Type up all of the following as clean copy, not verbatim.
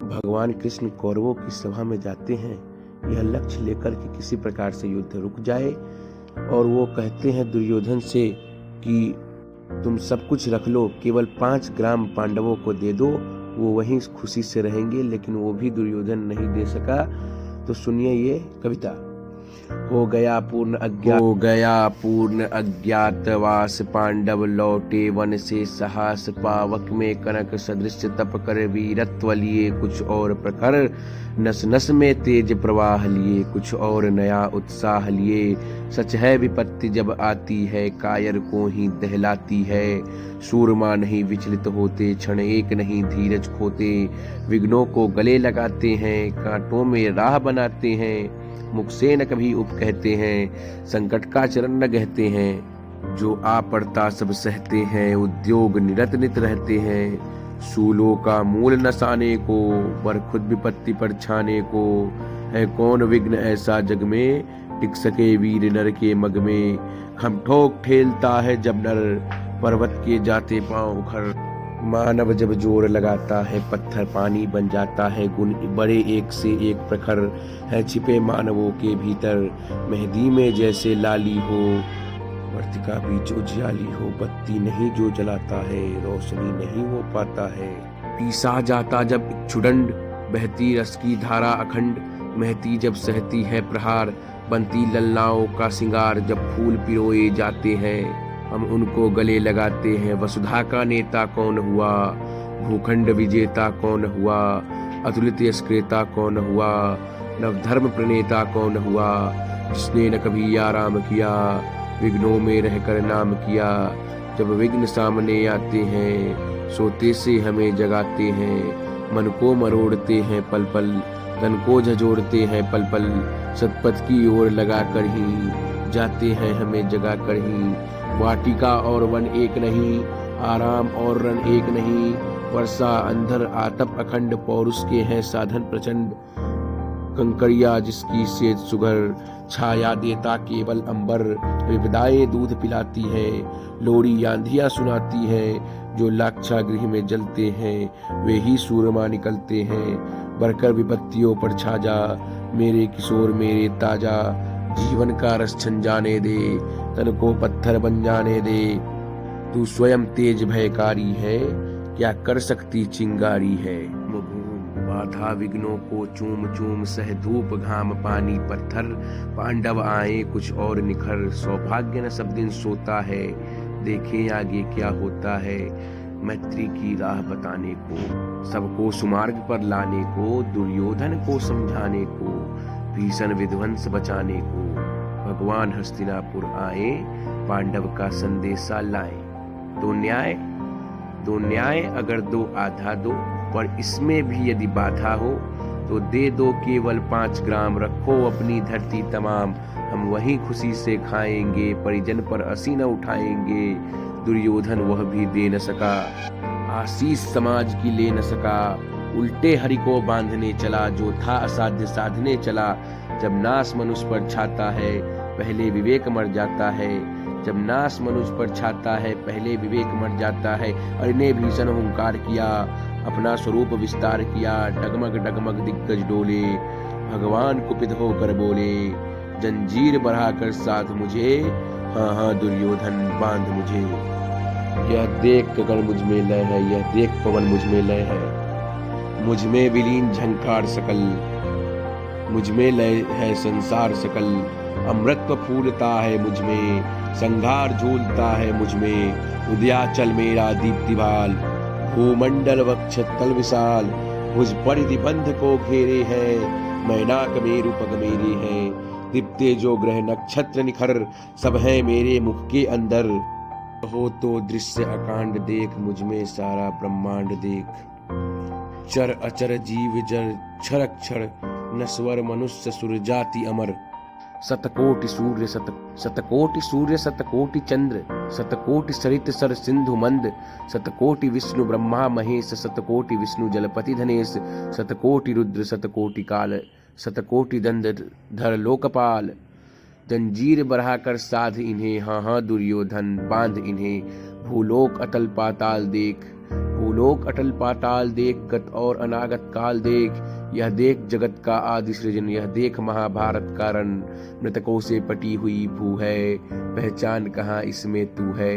भगवान कृष्ण कौरवों की सभा में जाते हैं, यह लक्ष्य लेकर कि किसी प्रकार से युद्ध रुक जाए, और वो कहते हैं दुर्योधन से कि तुम सब कुछ रख लो, केवल 5 ग्राम पांडवों को दे दो, वो वहीं खुशी से रहेंगे। लेकिन वो भी दुर्योधन नहीं दे सका। तो सुनिए ये कविता। हो गया पूर्ण अज्ञातवास, पांडव लौटे वन से साहस, पावक में कनक सदृश तप कर वीरत्व लिए कुछ और प्रखर, नस नस में तेज प्रवाह लिए कुछ और नया उत्साह लिए। सच है विपत्ति जब आती है, कायर को ही दहलाती है, सूरमा नहीं विचलित होते, क्षण एक नहीं धीरज खोते, विघ्नों को गले लगाते हैं, कांटों में राह बनाते हैं, मुख से न कभी उप कहते हैं, संकट का चरण न गहते हैं, जो आ पड़ता सब सहते हैं, उद्योग निरत नित रहते हैं, सूलों का मूल नसाने को, पर खुद विपत्ति पर छाने को, है कौन विघ्न ऐसा जग में, टिक सके वीर नर के मग में, हम ठोक ठेलता है जब नर, पर्वत के जाते पांव उखड़, मानव जब जोर लगाता है, पत्थर पानी बन जाता है, गुण बड़े एक से एक प्रखर, है छिपे मानवों के भीतर, मेहंदी में जैसे लाली हो, वर्तिका भी जो उजियाली हो, बत्ती नहीं जो जलाता है, रोशनी नहीं हो पाता है, पीसा जाता जब इच्छुदंड, बहती रस की धारा अखंड, महती जब सहती है प्रहार, बनती ललनाओं का सिंगार, जब फूल पिरोए जाते हैं, हम उनको गले लगाते हैं, वसुधा का नेता कौन हुआ, भूखंड विजेता कौन हुआ, अतुलित यश क्रेता कौन हुआ, नवधर्म प्रणेता कौन हुआ, जिसने न कभी आराम किया, विघ्नों में रहकर नाम किया, जब विघ्न सामने आते हैं, सोते से हमें जगाते हैं, मन को मरोड़ते हैं पल पल, तन को झंझोड़ते हैं पल पल, सतपथ की ओर लगा कर ही जाते हैं हमें जगा कर ही, वाटिका और वन एक नहीं, आराम और रन एक नहीं, वर्षा अंधर आतप अखंड, पौरुष के हैं साधन प्रचंड, कंकरिया जिसकी सेज सुघर, छाया देता केवल अंबर, विपदाएं दूध पिलाती है, लोरी आंधियां सुनाती है, जो लाक्षागृह में जलते हैं वे ही सूरमा निकलते हैं, बढ़कर विपत्तियों पर छा जा, मेरे किशोर मेरे ताजा, जीवन का रस छन जाने दे, तन को पत्थर बन जाने दे, तू स्वयं तेज भयकारी है, क्या कर सकती चिंगारी है, बाधा विघ्नों को चूम चूम, सह धूप घाम पानी पत्थर, पांडव आए कुछ और निखर, सौभाग्य न सब दिन सोता है, देखें आगे क्या होता है, मैत्री की राह बताने को, सबको सुमार्ग पर लाने को, दुर्योधन को समझाने को, भीषण विध्वंस बचाने को, भगवान हस्तिनापुर आए, पांडव का संदेशा लाए, दो न्याय अगर दो आधा दो, पर इसमें भी यदि बाधा हो, तो दे दो केवल 5 ग्राम, रखो अपनी धरती तमाम, हम वहीं खुशी से खाएंगे, परिजन पर असी न उठाएंगे, दुर्योधन वह भी दे न सका, आशीष समाज की ले न सका, उल्टे हरि को बांधने चला, जो था असाध्य साधने चला, जब नाश मनुष्य पर छाता है, पहले विवेक मर जाता है, जब नाश मनुष्य पर छाता है, पहले विवेक मर जाता है, हरि ने भीषण हुंकार किया, अपना स्वरूप विस्तार किया, डगमग डगमग दिग्गज डोले, भगवान कुपित होकर बोले, जंजीर बढ़ाकर साध मुझे, हाँ हाँ दुर्योधन बांध मुझे, यह देख गगन मुझ में लय है, यह देख पवन मुझ में लय है, मुझ में विलीन झंकार सकल, मुझ में लय है संसार सकल, अमृत फूलता है मुझ में, संघार झूलता है मुझ में, उदयाचल मेरा दीप्तिभाल, भूमंडल वक्ष तल विशाल, मुझ परिधि बंध को घेरे है, मैनाक मेरु पग मेरे हैं, दीप्ते जो ग्रह नक्षत्र निखर, सब है मेरे मुख के अंदर, हो तो दृश्य अकांड देख, मुझ में सारा ब्रह्मांड देख, चर अचर जीव जर क्षर अक्षर, नश्वर मनुष्य सुर जाति अमर, शतकोटि सूर्य शतकोटि चंद्र, शतकोटि सरित सर सिंधु मंद, शतकोटि विष्णु ब्रह्मा महेश, शतकोटि विष्णु जलपति धनेश, शतकोटि रुद्र शतकोटि काल, शतकोटि दंड धर लोकपाल, जंजीर बढ़ाकर साध इन्हें, हाँ हाँ दुर्योधन बांध इन्हें, भूलोक अतल पाताल देख, भूलोक अटल पाताल देख, गत और अनागत काल देख। यह देख जगत का आदि सृजन, यह देख महाभारत का रण। मृतकों से पटी हुई भू है, पहचान कहाँ इसमें तू है।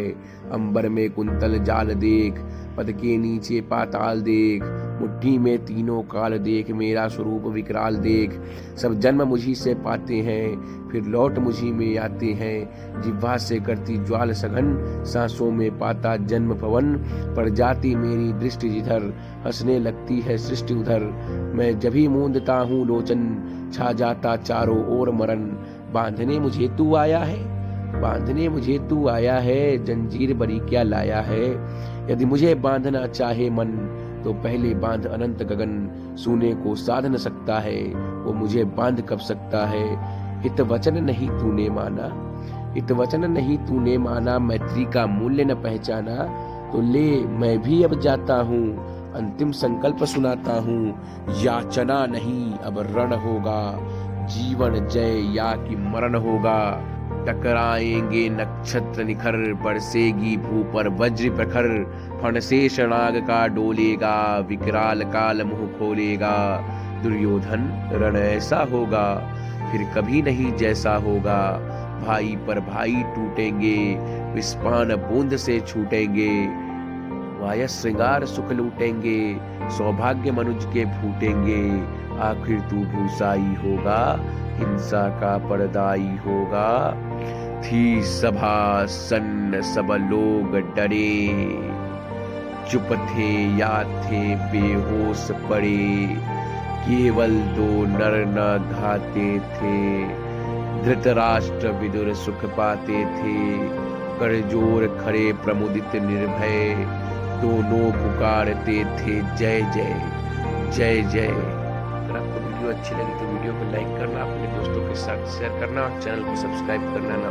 अंबर में कुंतल जाल देख, पद के नीचे पाताल देख। मुट्ठी में तीनों काल देख, मेरा स्वरूप विकराल देख। सब जन्म मुझी से पाते हैं, फिर लौट मुझी में आते हैं। जिह्वा से करती ज्वाल सघन, सांसों में पाता जन्म पवन। पर जाती मेरी दृष्टि जिधर, हंसने लगती है सृष्टि उधर। मैं जभी मूंदता हूँ लोचन, छा जाता चारों ओर मरण। बांधने मुझे तू आया है, बांधने मुझे तू आया है। जंजीर बरी क्या लाया है। यदि मुझे बांधना चाहे मन, तो पहले बांध अनंत गगन। सूने को साध न सकता है, वो मुझे बांध कब सकता है। इत वचन नहीं तूने माना, इत वचन नहीं तूने माना। मैत्री का मूल्य न पहचाना, तो ले मैं भी अब जाता हूँ। अंतिम संकल्प सुनाता हूँ, याचना नहीं अब रण होगा। जीवन जय या कि मरण होगा। टकराएंगे नक्षत्र निखर, बरसेगी भू पर वज्र प्रखर। फण से शणाग का डोलेगा, विकराल काल मुंह खोलेगा। दुर्योधन रण ऐसा होगा, फिर कभी नहीं जैसा होगा। भाई पर भाई टूटेंगे, विस्पान बूंद से छूटेंगे। वायस श्रृंगार सुख लूटेंगे, सौभाग्य मनुज के फूटेंगे। आखिर तू भूसाई होगा, हिंसा का पर्दाई होगा। थी सभा सन्न सब लोग डरे, चुप थे या थे बेहोश पड़े। केवल दो नर न घाते थे, धृतराष्ट्र विदुर सुख पाते थे। करजोर खड़े प्रमुदित निर्भय, दोनों पुकारते थे जय जय जय जय। अगर आपको वीडियो अच्छी लगी तो वीडियो को लाइक करना, अपने दोस्तों के साथ शेयर करना और चैनल को सब्सक्राइब करना ना